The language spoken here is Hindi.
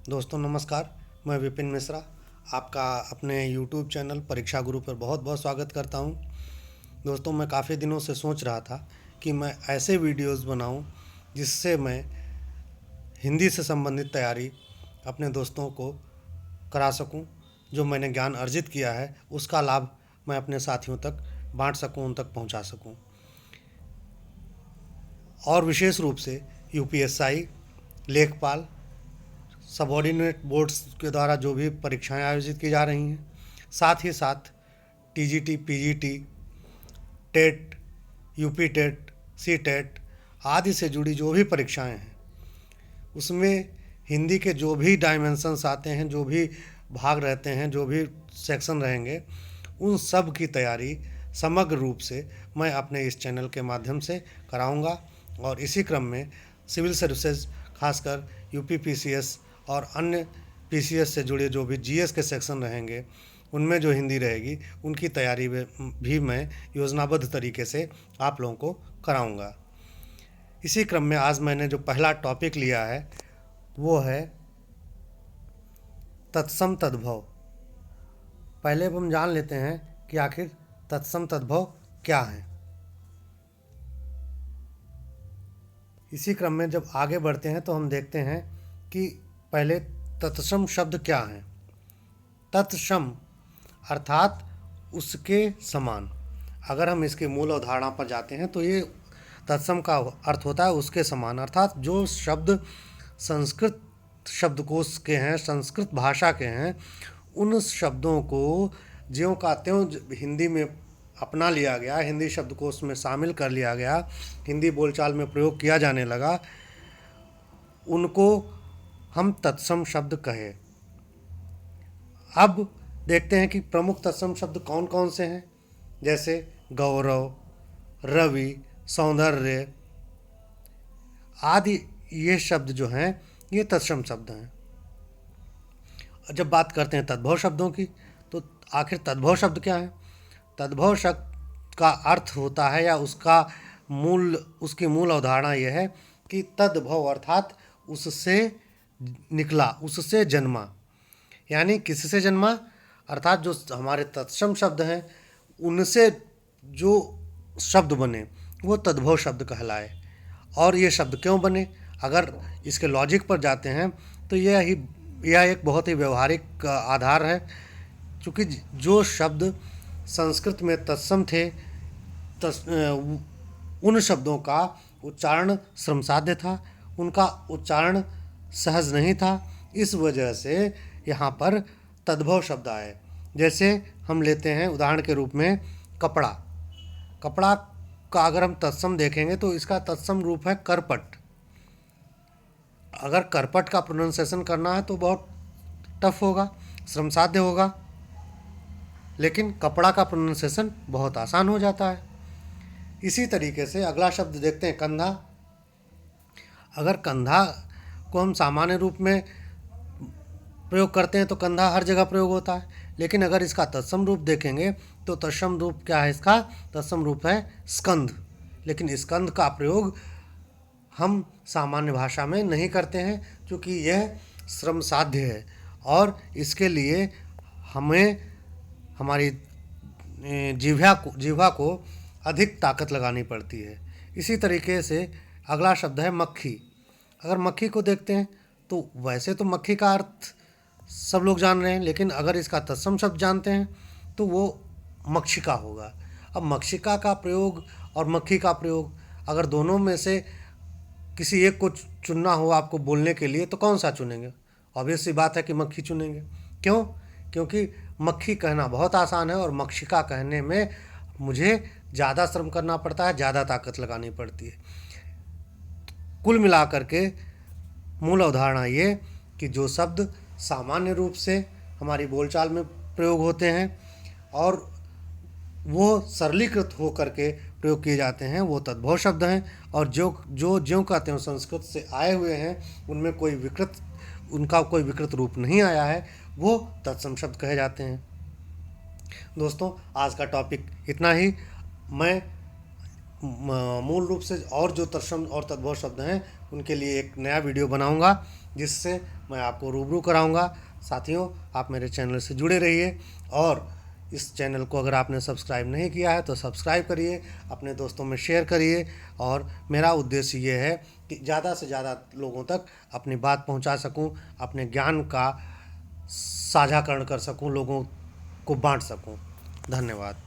दोस्तों नमस्कार। मैं विपिन मिश्रा आपका अपने YouTube चैनल परीक्षा गुरु पर बहुत बहुत स्वागत करता हूं। दोस्तों मैं काफ़ी दिनों से सोच रहा था कि मैं ऐसे वीडियोस बनाऊं जिससे मैं हिंदी से संबंधित तैयारी अपने दोस्तों को करा सकूं। जो मैंने ज्ञान अर्जित किया है उसका लाभ मैं अपने साथियों तक बांट सकूं, उन तक पहुंचा सकूं। और विशेष रूप से यूपीएसआई, लेखपाल, सबऑर्डिनेट बोर्ड्स के द्वारा जो भी परीक्षाएं आयोजित की जा रही हैं, साथ ही साथ TGT, PGT, TET, UP TET, C TET आदि से जुड़ी जो भी परीक्षाएं हैं उसमें हिंदी के जो भी डायमेंशंस आते हैं, जो भी भाग रहते हैं, जो भी सेक्शन रहेंगे, उन सब की तैयारी समग्र रूप से मैं अपने इस चैनल के माध्यम से कराऊंगा। और इसी क्रम में सिविल सर्विसेज, खासकर यूपी पीसीएस और अन्य पीसीएस से जुड़े जो भी जीएस के सेक्शन रहेंगे उनमें जो हिंदी रहेगी उनकी तैयारी भी मैं योजनाबद्ध तरीके से आप लोगों को कराऊंगा। इसी क्रम में आज मैंने जो पहला टॉपिक लिया है वो है तत्सम तद्भव। पहले अब हम जान लेते हैं कि आखिर तत्सम तद्भव क्या है। इसी क्रम में जब आगे बढ़ते हैं तो हम देखते हैं कि पहले तत्सम शब्द क्या है। तत्सम अर्थात उसके समान। अगर हम इसके मूल अवधारणा पर जाते हैं तो ये तत्सम का अर्थ होता है उसके समान, अर्थात जो शब्द संस्कृत शब्दकोश के हैं, संस्कृत भाषा के हैं, उन शब्दों को ज्यों का त्यों हिंदी में अपना लिया गया, हिंदी शब्दकोश में शामिल कर लिया गया, हिंदी बोलचाल में प्रयोग किया जाने लगा, उनको हम तत्सम शब्द कहे। अब देखते हैं कि प्रमुख तत्सम शब्द कौन कौन से हैं। जैसे गौरव, रवि, सौंदर्य आदि ये शब्द जो हैं ये तत्सम शब्द हैं। जब बात करते हैं तद्भव शब्दों की तो आखिर तद्भव शब्द क्या है। तद्भव शब्द का अर्थ होता है या उसकी मूल अवधारणा यह है कि तद्भव अर्थात उससे निकला, उससे जन्मा। यानी किससे जन्मा, अर्थात जो हमारे तत्सम शब्द हैं उनसे जो शब्द बने वो तद्भव शब्द कहलाए। और ये शब्द क्यों बने, अगर इसके लॉजिक पर जाते हैं तो यह एक बहुत ही व्यवहारिक आधार है। क्योंकि जो शब्द संस्कृत में तत्सम थे उन शब्दों का उच्चारण श्रमसाध्य था, उनका उच्चारण सहज नहीं था। इस वजह से यहाँ पर तद्भव शब्द आए। जैसे हम लेते हैं उदाहरण के रूप में कपड़ा। कपड़ा का अगर हम तत्सम देखेंगे तो इसका तत्सम रूप है करपट। अगर करपट का प्रोनाउंसिएशन करना है तो बहुत टफ होगा, श्रमसाध्य होगा, लेकिन कपड़ा का प्रोनाउंसिएशन बहुत आसान हो जाता है। इसी तरीके से अगला शब्द देखते हैं कंधा। अगर कंधा को हम सामान्य रूप में प्रयोग करते हैं तो कंधा हर जगह प्रयोग होता है, लेकिन अगर इसका तत्सम रूप देखेंगे तो तत्सम रूप क्या है, इसका तत्सम रूप है स्कंध। लेकिन स्कंध का प्रयोग हम सामान्य भाषा में नहीं करते हैं क्योंकि यह श्रम साध्य है और इसके लिए हमें हमारी जिह्वा को अधिक ताकत लगानी पड़ती है। इसी तरीके से अगला शब्द है मक्खी। अगर मक्खी को देखते हैं तो वैसे तो मक्खी का अर्थ सब लोग जान रहे हैं, लेकिन अगर इसका तत्सम शब्द जानते हैं तो वो मक्षिका होगा। अब मक्षिका का प्रयोग और मक्खी का प्रयोग, अगर दोनों में से किसी एक को चुनना हो आपको बोलने के लिए तो कौन सा चुनेंगे। ऑब्वियस सी बात है कि मक्खी चुनेंगे। क्यों? क्योंकि मक्खी कहना बहुत आसान है और मक्षिका कहने में मुझे ज़्यादा श्रम करना पड़ता है, ज़्यादा ताकत लगानी पड़ती है। कुल मिलाकर के मूल अवधारणा ये कि जो शब्द सामान्य रूप से हमारी बोलचाल में प्रयोग होते हैं और वो सरलीकृत हो करके प्रयोग किए जाते हैं वो तद्भव शब्द हैं। और जो ज्यों का त्यों संस्कृत से आए हुए हैं उनमें उनका कोई विकृत रूप नहीं आया है, वो तत्सम शब्द कहे जाते हैं। दोस्तों आज का टॉपिक इतना ही। मैं मूल रूप से और जो तत्सम और तद्भव शब्द हैं उनके लिए एक नया वीडियो बनाऊंगा जिससे मैं आपको रूबरू कराऊंगा। साथियों, आप मेरे चैनल से जुड़े रहिए और इस चैनल को अगर आपने सब्सक्राइब नहीं किया है तो सब्सक्राइब करिए, अपने दोस्तों में शेयर करिए। और मेरा उद्देश्य ये है कि ज़्यादा से ज़्यादा लोगों तक अपनी बात पहुंचा सकूं, अपने ज्ञान का साझाकरण कर सकूं, लोगों को बांट सकूं। धन्यवाद।